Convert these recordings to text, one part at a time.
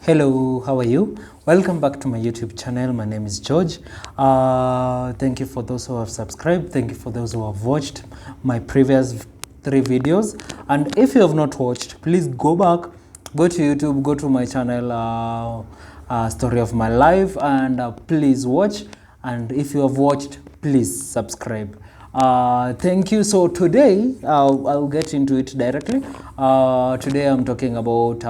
Hello, how are you? Welcome back to my YouTube channel. My name is George. Thank you for those who have subscribed. Thank you for those who have watched my previous 3 videos. And if you have not watched, please go back, go to YouTube, go to my channel, Story of My Life, and please watch. And if you have watched, please subscribe. Thank you. So today, I'll get into it directly. Today I'm talking about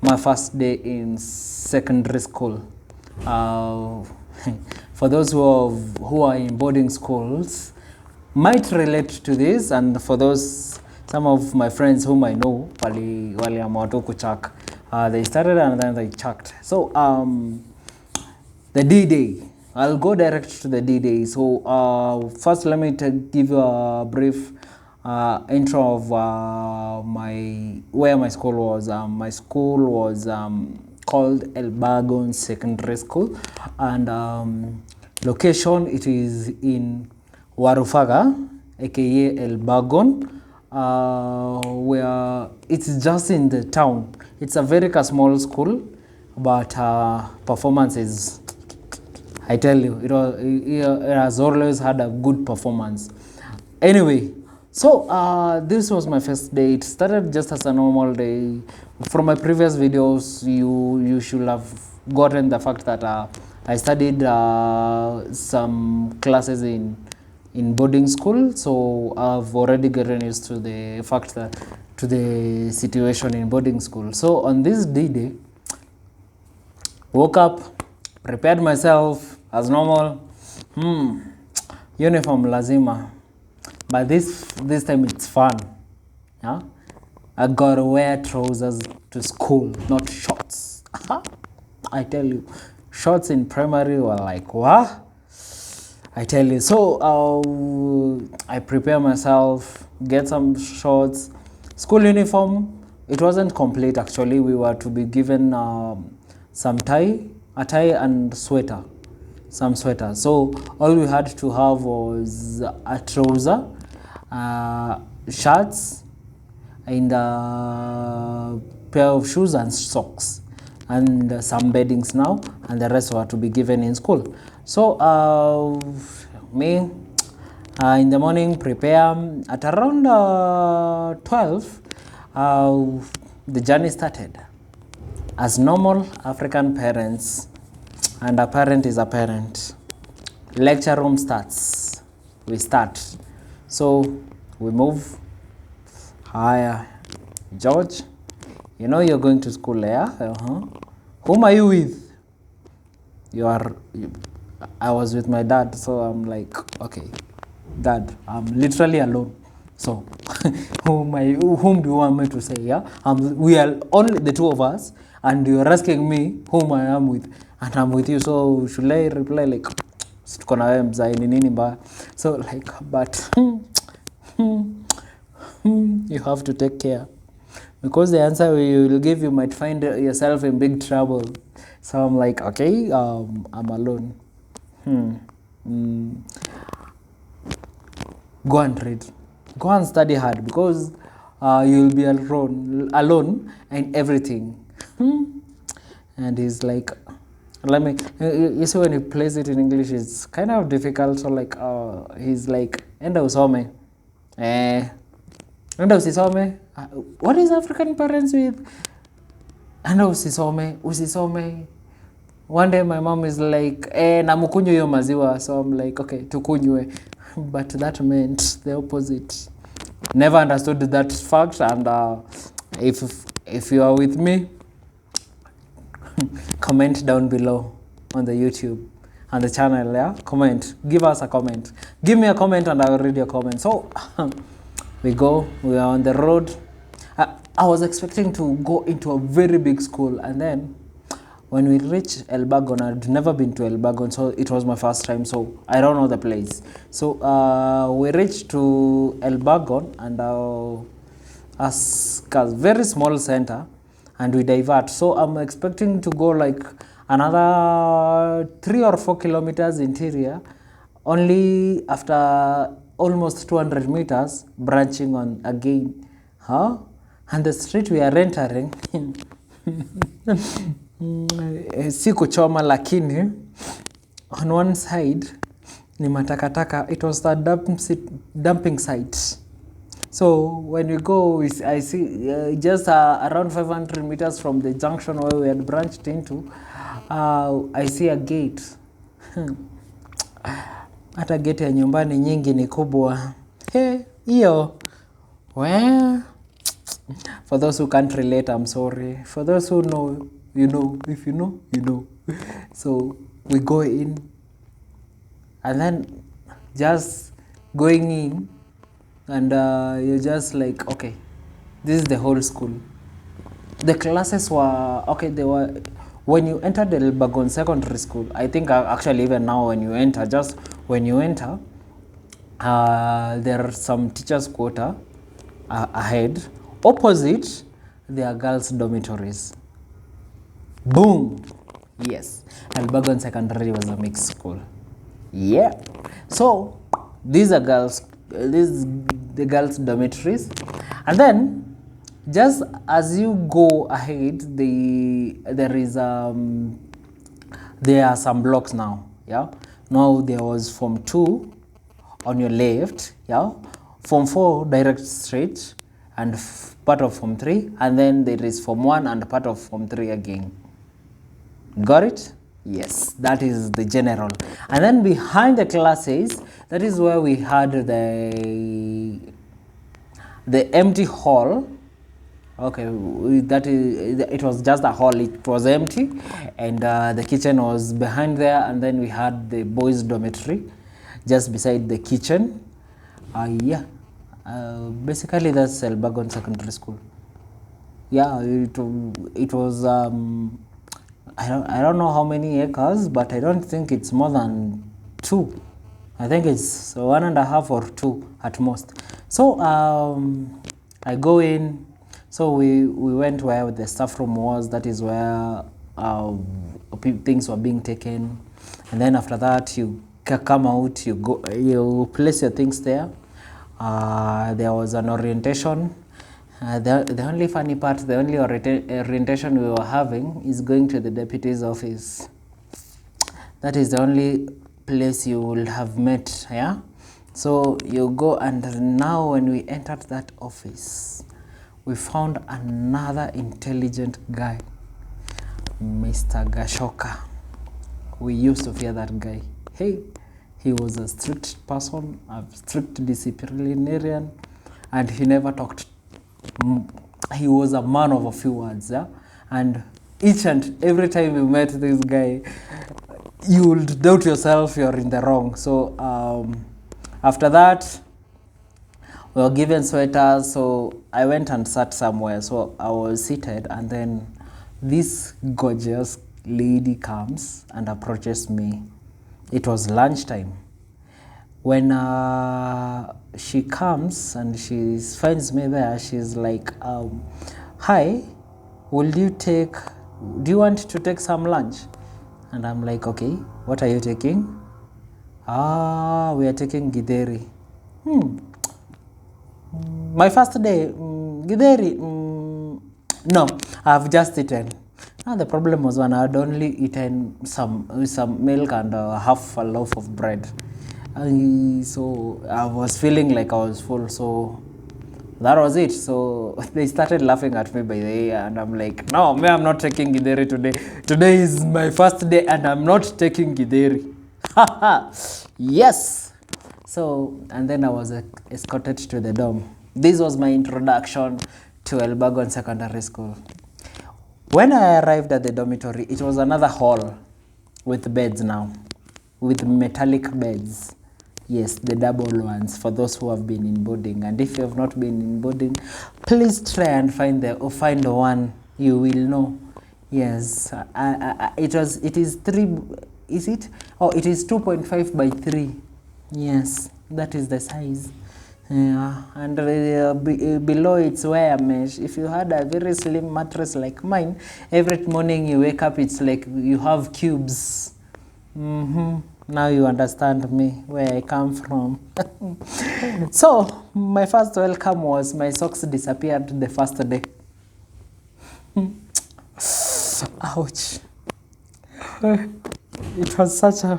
my first day in secondary school. For those who are in boarding schools, might relate to this, and for those, some of my friends whom I know, wali amatu kuchak, they started and then they chucked. So the D-Day, I'll go direct to the D-Day. So first let me give you a brief intro of where my school was. My school was called Elbagon Secondary School, and location, it is in Warufaga, aka Elbagon, where it's just in the town. It's a very small school, but performance is, I tell you, it has always had a good performance. Anyway, so this was my first day. It started just as a normal day. From my previous videos, you should have gotten the fact that I studied some classes in boarding school. So I've already gotten used to the fact that to the situation in boarding school. So on this D-Day, woke up, prepared myself as normal. Uniform lazima. But this time it's fun. Yeah? I gotta wear trousers to school, not shorts. I tell you, shorts in primary were like, what? I tell you. So I prepare myself, get some shorts. School uniform, it wasn't complete actually. We were to be given some tie, a tie and sweater. Some sweater. So all we had to have was a trouser, shirts, and a pair of shoes and socks, and some beddings now, and the rest were to be given in school. So me in the morning prepare. At around 12, the journey started. As normal African parents, and a parent is a parent, lecture room starts. We start. So we move. Hi, George, you know you're going to school, yeah? Whom are you with? I was with my dad, so I'm like, okay, Dad, I'm literally alone. So whom do you want me to say? Yeah, we are only the two of us, and you're asking me whom I am with, and I'm with you. So should I reply like, so like, but you have to take care, because the answer we will give you might find yourself in big trouble. So I'm like, okay, I'm alone. Go and read, go and study hard, because you'll be alone and everything. And he's like, let me, you see, when he plays it in English, it's kind of difficult. So like, he's like, enda usome, enda usisome. What is African parents with? Enda usisome. One day my mom is like, namukunywe hiyo maziwa. So I'm like, okay, tukunywe. But that meant the opposite. Never understood that fact. And if you are with me, comment down below on the YouTube and the channel. Yeah, comment, give us a comment, give me a comment, and I will read your comment. So we are on the road. I was expecting to go into a very big school, and then when we reached Elbagon, I'd never been to Elbagon, so it was my first time, so I don't know the place. So we reached to Elbagon, and a very small center, and we divert. So I'm expecting to go like another 3 or 4 kilometers interior, only after almost 200 meters branching on again. And the street we are entering Si kuchoma, lakini on one side ni matakataka. It was the dumping site. So when we go, I see just around 500 meters from the junction where we had branched into, I see a gate. Hata gate ya nyumbani nyingi ni kubwa. Hiyo. Well, for those who can't relate, I'm sorry. For those who know, you know. If you know, you know. So we go in, and then just going in, and you're just like, okay, this is the whole school. The classes were, okay, they were, when you entered the Elbagon Secondary School, I think actually even now when you enter, just when you enter, there are some teachers' quarter ahead. Opposite, there are girls' dormitories. Boom! Yes, Elbagon Secondary was a mixed school. Yeah. So, these are girls, the girls' dormitories. And then, just as you go ahead, there are some blocks now. Yeah. Now there was Form 2 on your left. Yeah. Form 4 direct straight, and part of Form 3, and then there is Form 1 and part of Form 3 again. Got it? Yes, that is the general. And then behind the classes, that is where we had the empty hall. Okay, it was just a hall. It was empty, and the kitchen was behind there. And then we had the boys' dormitory just beside the kitchen. Yeah, basically that's Elbagon Secondary School. Yeah, it was I don't know how many acres, but I don't think it's more than 2. I think it's 1.5 or 2 at most. So I go in. So we went where the staff room was. That is where things were being taken. And then after that, you come out. You place your things there. There was an orientation. The only funny part, the only orientation we were having is going to the deputy's office. That is the only place you will have met, yeah? So you go, and now when we entered that office, we found another intelligent guy, Mr. Gashoka. We used to fear that guy. Hey, he was a strict person, a strict disciplinarian, and he never talked. He was a man of a few words, yeah? And each and every time you met this guy, you would doubt yourself, you're in the wrong. So after that, we were given sweaters. So I went and sat somewhere. So I was seated, and then this gorgeous lady comes and approaches me. It was lunchtime. When she comes and she finds me there, she's like, hi, do you want to take some lunch? And I'm like, okay, what are you taking? We are taking githeri. My first day, githeri, no, I've just eaten. The problem was when I had only eaten some milk and half a loaf of bread. So I was feeling like I was full, so that was it. So they started laughing at me by the way, and I'm like, no, me, I'm not taking githeri today. Today is my first day, and I'm not taking githeri. Yes. So, and then I was escorted to the dorm. This was my introduction to Elbagon Secondary School. When I arrived at the dormitory, it was another hall with beds now, with metallic beds. Yes, the double ones for those who have been in boarding. And if you have not been in boarding, please try and find one. You will know. Yes, it is 3. Is it? Oh, it is 2.5 by 3. Yes, that is the size. And below it's wire mesh. If you had a very slim mattress like mine, every morning you wake up, it's like you have cubes. Now you understand me, where I come from. So, my first welcome was my socks disappeared the first day. Ouch. It was such a...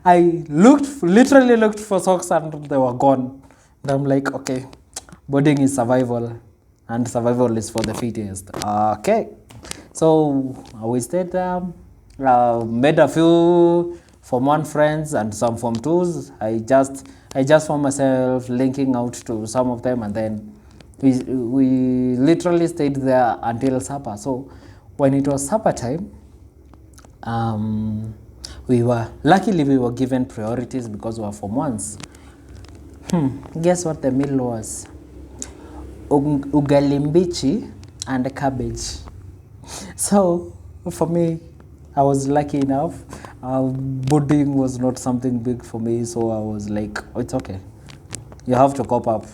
I literally looked for socks and they were gone. And I'm like, okay, boarding is survival and survival is for the fittest. Okay. So we stayed there, made a few Form 1 friends and some Form 2s. I just found myself linking out to some of them, and then we literally stayed there until supper. So when it was supper time, luckily we were given priorities because we were Form 1s. Guess what the meal was? Ugali mbichi and cabbage. So for me, I was lucky enough. Boarding was not something big for me, so I was like, oh, it's okay. You have to cope up.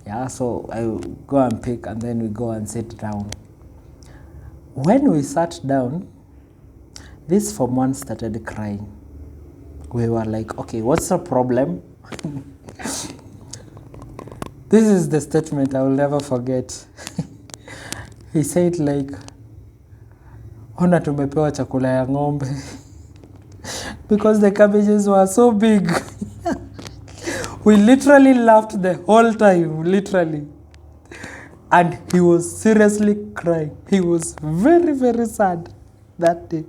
Yeah, so I go and pick, and then we go and sit down. When we sat down, this Form 1 started crying. We were like, okay, what's the problem? This is the statement I will never forget. He said like, ona tumepewa chakula ya ng'ombe. Because the cabbages were so big. We literally laughed the whole time, literally. And he was seriously crying. He was very, very sad that day.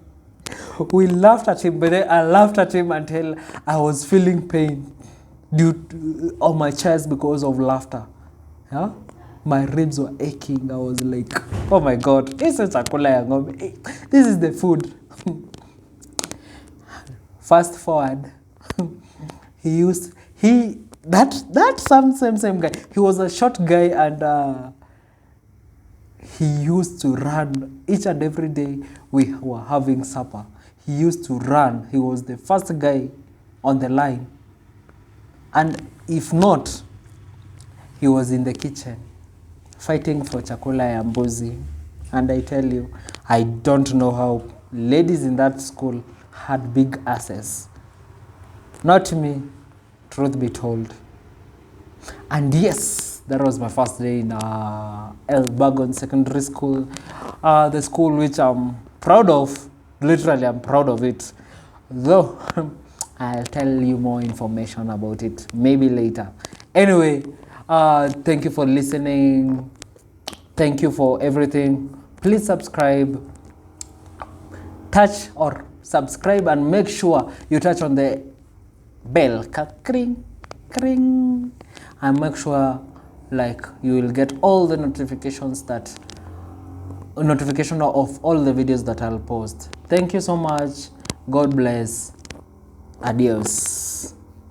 We laughed at him, but I laughed at him until I was feeling pain on my chest because of laughter. Yeah? My ribs were aching. I was like, oh my God, this is chakula ya ng'ombe. This is the food. Fast forward, that same guy. He was a short guy, and he used to run each and every day we were having supper. He used to run. He was the first guy on the line. And if not, he was in the kitchen fighting for chakula ya mbuzi. And I tell you, I don't know how ladies in that school had big asses. Not me, truth be told. And yes, that was my first day in Elbagon Secondary School, the school which I'm proud of. Literally, I'm proud of it. Though, I'll tell you more information about it maybe later. Anyway, thank you for listening. Thank you for everything. Please subscribe. Touch or subscribe and make sure you touch on the bell. Kring, kring. And make sure like you will get all the notification of all the videos that I'll post. Thank you so much. God bless. Adios.